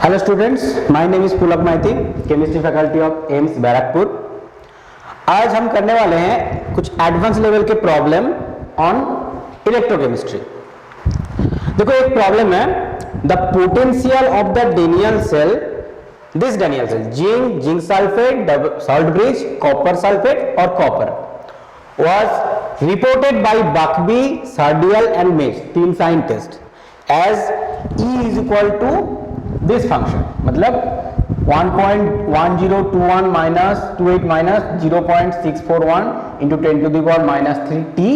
Hello students, my name is Pulak Maiti, chemistry faculty of Aims Barrackpore. आज हम करने वाले हैं कुछ एडवांस लेवल के प्रॉब्लम ऑन इलेक्ट्रोकेमिस्ट्री। देखो एक प्रॉब्लम है, the potential of the Daniell cell, this Daniell cell zinc sulphate, salt bridge, copper sulphate और copper was reported by Buckby, Sardial and Mace, तीन scientist, as E is equal to this function, मतलब 1.1021 minus 28 minus 0.641 into 10 to the power minus 3 t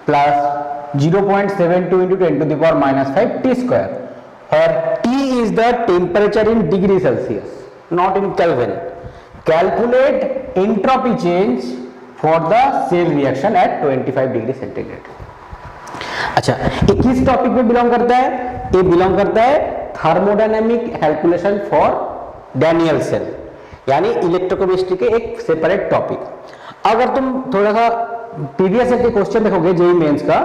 plus 0.72 into 10 to the power minus 5 t square, where T is the temperature in degree Celsius, not in Kelvin. Calculate entropy change for the cell reaction at 25 degree centigrade. अच्छा, ये किस topic में belong करता है? ये belong करता है thermodynamic calculation for Daniel cell, यानी इलेक्ट्रोकेमिस्ट्री के एक सेपरेट टॉपिक। अगर तुम थोड़ा सा प्रीवियस के क्वेश्चन देखोगे जेईई मेंस का,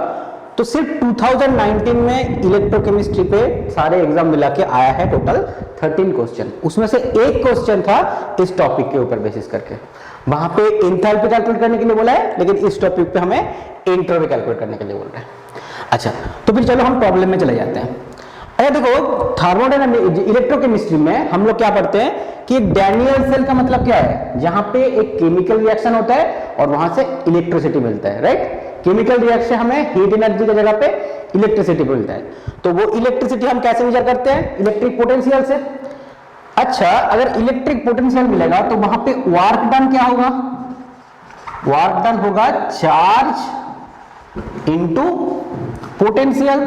तो सिर्फ 2019 में इलेक्ट्रोकेमिस्ट्री पे सारे एग्जाम मिला के आया है टोटल 13 क्वेश्चन। उसमें से एक क्वेश्चन था इस टॉपिक के ऊपर बेसिस करके, वहां पे एंथैल्पी कैलकुलेट करने के लिए बोला है, लेकिन इस टॉपिक पे हमें एंट्रोपी कैलकुलेट करने के लिए बोल रहे हैं। अच्छा, तो फिर चलो हम प्रॉब्लम में चले जाते हैं। अरे देखो, थर्मोडायनामिक इलेक्ट्रोकेमिस्ट्री में हम लोग क्या पढ़ते हैं कि डेनियल सेल का मतलब क्या है, जहां पे एक केमिकल रिएक्शन होता है और वहां से इलेक्ट्रिसिटी मिलता है, राइट। केमिकल रिएक्शन हमें हीट एनर्जी की जगह पे इलेक्ट्रिसिटी मिलता है, तो वो इलेक्ट्रिसिटी हम कैसे मेजर करते हैं? इलेक्ट्रिक पोटेंशियल से। अच्छा, अगर इलेक्ट्रिक पोटेंशियल मिलेगा तो वहां पे वर्क डन क्या होगा? वर्क डन होगा चार्ज इनटू पोटेंशियल,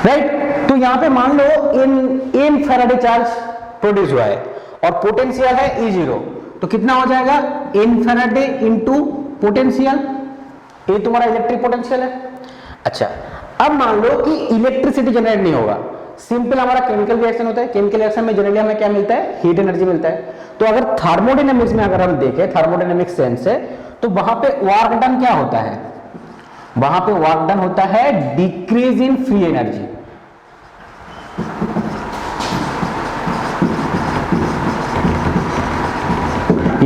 राइट। तो यहां पे मान लो इन फैराडे चार्ज प्रोड्यूस हुआ है और पोटेंशियल है E0, तो कितना हो जाएगा? इन फैराडे इनटू पोटेंशियल, ये तुम्हारा इलेक्ट्रिक पोटेंशियल है। अच्छा, अब मान लो कि इलेक्ट्रिसिटी जनरेट नहीं होगा, सिंपल हमारा केमिकल रिएक्शन होता है, केमिकल रिएक्शन में जनरली हमें क्या मिलता है? हीट एनर्जी मिलता है। तो अगर थर्मोडायनेमिक्स में अगर हम देखें, थर्मोडायनेमिक सेंस से, तो वहां पे वर्क डन क्या होता है? वहां पे वर्क डन होता है डिक्रीज इन फ्री एनर्जी,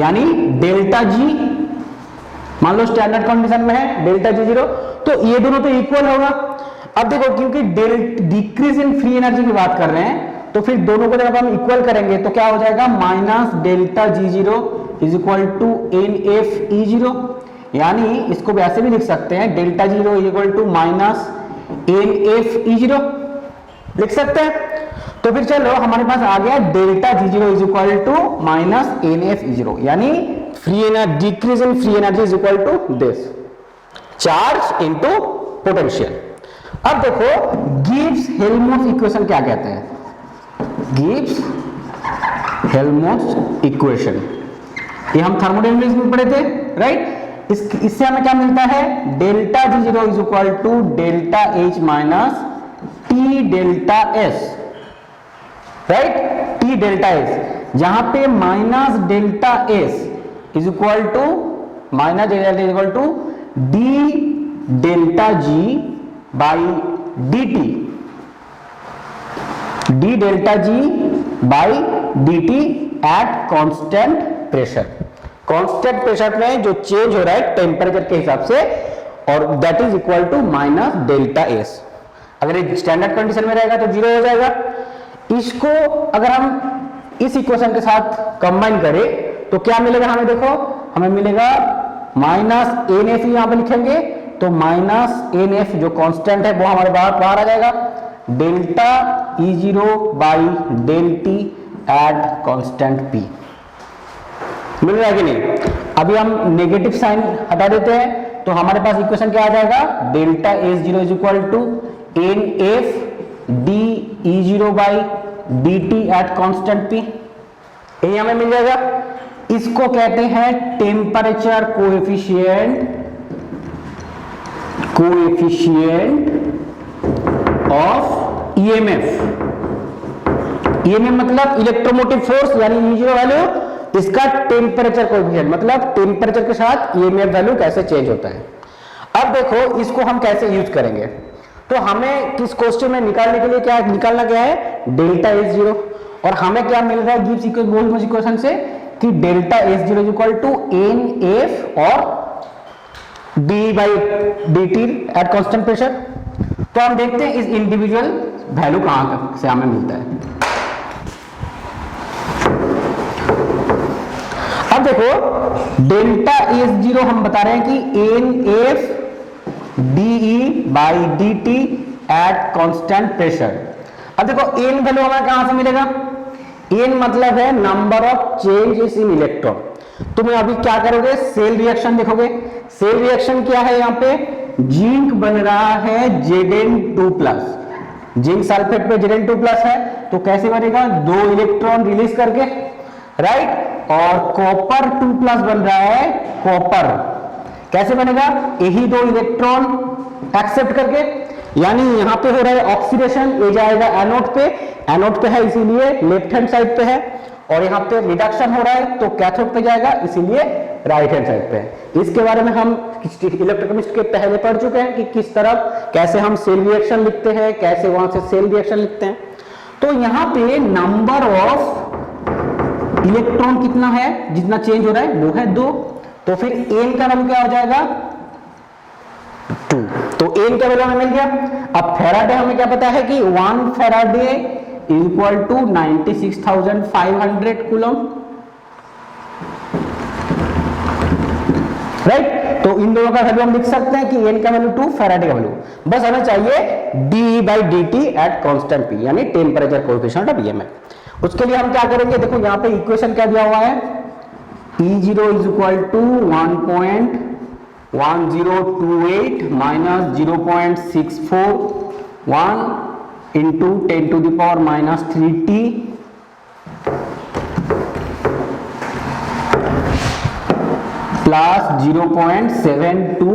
यानी डेल्टा जी, मान लो स्टैंडर्ड कंडीशन में है डेल्टा जी 0, तो ये दोनों तो इक्वल होगा। अब देखो, क्योंकि डिक्रीज इन फ्री एनर्जी की बात कर रहे हैं, तो फिर दोनों को जब हम इक्वल करेंगे तो क्या हो जाएगा? Minus delta G 0 is equal to N F E 0, यानी इसको वैसे भी लिख सकते हैं delta G 0 is equal to minus N F E 0 लिख सकते हैं। तो फिर चलो हमारे पास आ गया delta G 0 is equal to minus N F E 0, यानी free energy, decrease in free energy is equal to this charge into potential. अब देखो, गिब्स हेल्महोल्ट्ज इक्वेशन क्या कहते हैं? गिब्स हेल्महोल्ट्ज इक्वेशन, ये हम थर्मोडायनेमिक्स में पढ़े थे, राइट। इससे हमें क्या मिलता है? Delta G 0 is equal to delta H minus T delta S, right. T delta S, जहां पे minus delta S is equal to minus delta is equal to D delta G by D T, D delta G by D T at constant pressure. Constant pressure में जो change हो रहा है temperature के हिसाब से, और that is equal to minus delta S. अगर ये स्टैंडर्ड कंडीशन में रहेगा तो 0 हो जाएगा। इसको अगर हम इस इक्वेशन के साथ कंबाइन करें तो क्या मिलेगा हमें? देखो, हमें मिलेगा माइनस एन एफ, यहां पर लिखेंगे तो माइनस एन एफ जो कांस्टेंट है वो हमारे बाहर आ जाएगा, delta E 0 by del T at constant P. मिल रहा है कि नहीं? अभी हम नेगेटिव साइन हटा देते हैं तो हमारे पास इक्वेशन क्या आ जाएगा? Delta S 0 is equal to N F D E 0 by D T at constant P, यही हमें मिल जाएगा। इसको कहते हैं temperature coefficient of EMF. EMF मतलब इलेक्ट्रोमोटिव फोर्स, यानी E0 वैल्यू, इसका टेम्परेचर कोएफिशिएंट मतलब टेम्परेचर के साथ ईएमएफ वैल्यू कैसे चेंज होता है। अब देखो इसको हम कैसे यूज करेंगे, तो हमें किस क्वेश्चन में निकालने के लिए क्या निकालना क्या है, डेल्टा S0, और हमें क्या मिल रहा है गिब्स इक्वेशन से कि delta S0 is equal to NF और d/dt एट कांस्टेंट प्रेशर। तो हम देखते हैं इस इंडिविजुअल वैल्यू कहां से हमें मिलता है। अब देखो डेल्टा S0 हम बता रहे हैं कि NF dE/dt eight constant pressure. अब देखो n वैल्यू हमें कहां से मिलेगा, n मतलब है number of changes in electron. तुम अभी क्या करोगे, सेल रिएक्शन देखोगे। सेल रिएक्शन क्या है, यहाँ पे जिंक बन रहा है Zn2+, जिंक सल्फेट पे Zn2+ है, तो कैसे बनेगा, 2 इलेक्ट्रॉन रिलीज करके, राइट, और कॉपर 2+ बन रहा है, कॉपर कैसे बनेगा, यही 2 इलेक्ट्रॉन एक्सेप्ट करके, यानी यहां पे हो रहा है ऑक्सीडेशन, ये जाएगा एनोड पे है इसीलिए लेफ्ट हैंड साइड पे है, और यहाँ पे रिडक्शन हो रहा है तो कैथोड पे जाएगा इसीलिए राइट हैंड साइड पे है। इसके बारे में हम इलेक्ट्रोकेमिस्ट्री के पहले पढ़ चुके हैं कि किस तरह कैसे हम सेल रिएक्शन लिखते हैं, कैसे वहां से सेल रिएक्शन लिखते हैं। तो यहाँ पे नंबर ऑफ इलेक्ट्रॉन कितना है, जितना चेंज हो रहा है वो है 2, तो फिर n का वैल्यू क्या हो जाएगा 2, तो n का वैल्यू हमें मिल गया। अब फैराडे हमें क्या पता है कि 1 Faraday equal to 96,500 coulomb, right. तो इन दोनों का वैल्यू हम लिख सकते हैं कि n का वैल्यू 2, फैराडे का वैल्यू, बस हमें चाहिए dE/dt एट कांस्टेंट p, यानी टेम्परेचर कोएफिशिएंट ऑफ EMF। उसके लिए हम क्या करेंगे, देखो यहाँ पे इक्वेशन क्या दिया हुआ है, E0 is equal to 1.1028 minus 0.641 into 10 to the power minus 3t plus 0.72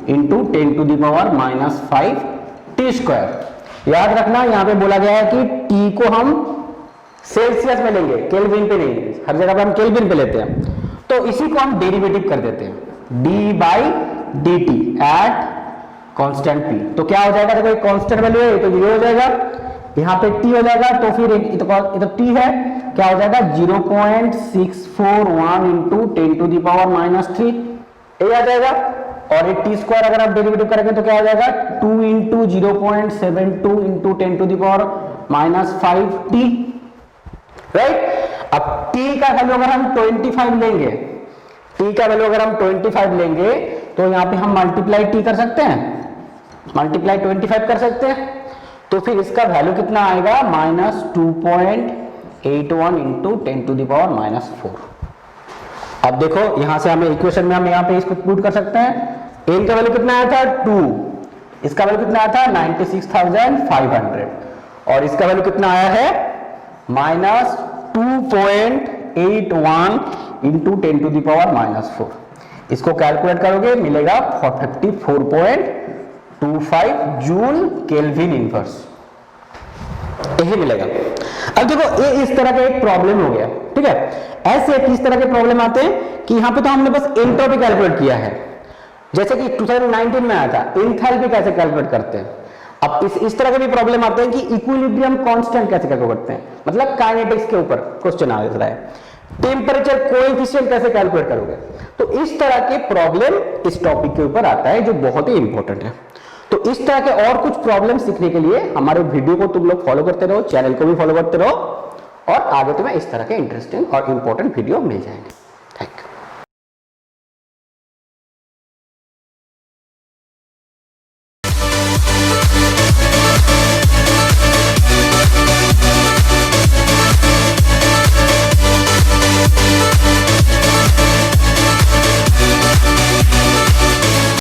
into 10 to the power minus 5t²। याद रखना यहाँ पे बोला गया है कि t को हम सेल्सियस में लेंगे, केल्विन पे नहीं, हर जगह पे हम केल्विन पे लेते हैं, तो इसी को हम डेरिवेटिव कर देते हैं d/dt एट कांस्टेंट p। तो क्या हो जाएगा, देखो कांस्टेंट वैल्यू है तो 0 हो जाएगा, यहाँ पे t हो जाएगा, तो फिर ये तो t है, क्या हो जाएगा 0.641 into 10 to the power minus 3 ये आ जाएगा, और ये t² अगर आप डेरिवेटिव करेंगे तो क्या हो जाएगा 2 into 0.72 into 10 to the power minus 5t, right. अब t का वैल्यू अगर हम 25 लेंगे, t का वैल्यू अगर हम 25 लेंगे तो यहाँ पे हम मल्टीप्लाई t कर सकते हैं, मल्टीप्लाई 25 कर सकते हैं, तो फिर इसका वैल्यू कितना आएगा minus 2.81 into 10 to the power minus 4। अब देखो यहां से हमें इक्वेशन में हम यहाँ पे इसको पुट कर सकते हैं, n का वैल्यू कितना आया था 2, इसका वैल्यू कितना आया था 96,500, और इसका वैल्यू कितना आया है minus 2.81 into 10 to the power minus 4। इसको कैलकुलेट करोगे मिलेगा 54.25 जूल केल्विन इनवर्स, यही मिलेगा। अब देखो ये इस तरह का एक प्रॉब्लम हो गया, ठीक है। ऐसे किस तरह के प्रॉब्लम आते हैं कि यहाँ पे तो हमने बस एंट्रोपी कैलकुलेट किया है, जैसे कि 2019 में आया था एंथैल्पी कैसे कैलकुलेट करते हैं। अब इस तरह के भी प्रॉब्लम आते हैं कि इक्विलिब्रियम कांस्टेंट कैसे कैलकुलेट करते हैं, मतलब काइनेटिक्स के ऊपर क्वेश्चन आ रहा है, टेम्परेचर कोएफिशिएंट कैसे कैलकुलेट करोगे। तो इस तरह के प्रॉब्लम इस टॉपिक के ऊपर आता है जो बहुत ही इंपॉर्टेंट है। तो इस तरह के और कुछ प्रॉब्लम सीखने के लिए हमारे वीडियो को तुम लोग फॉलो करते रहो, चैनल को भी फॉलो करते रहो, और आगे तुम्हें इस तरह के इंटरेस्टिंग और इंपॉर्टेंट वीडियो मिल जाएंगे।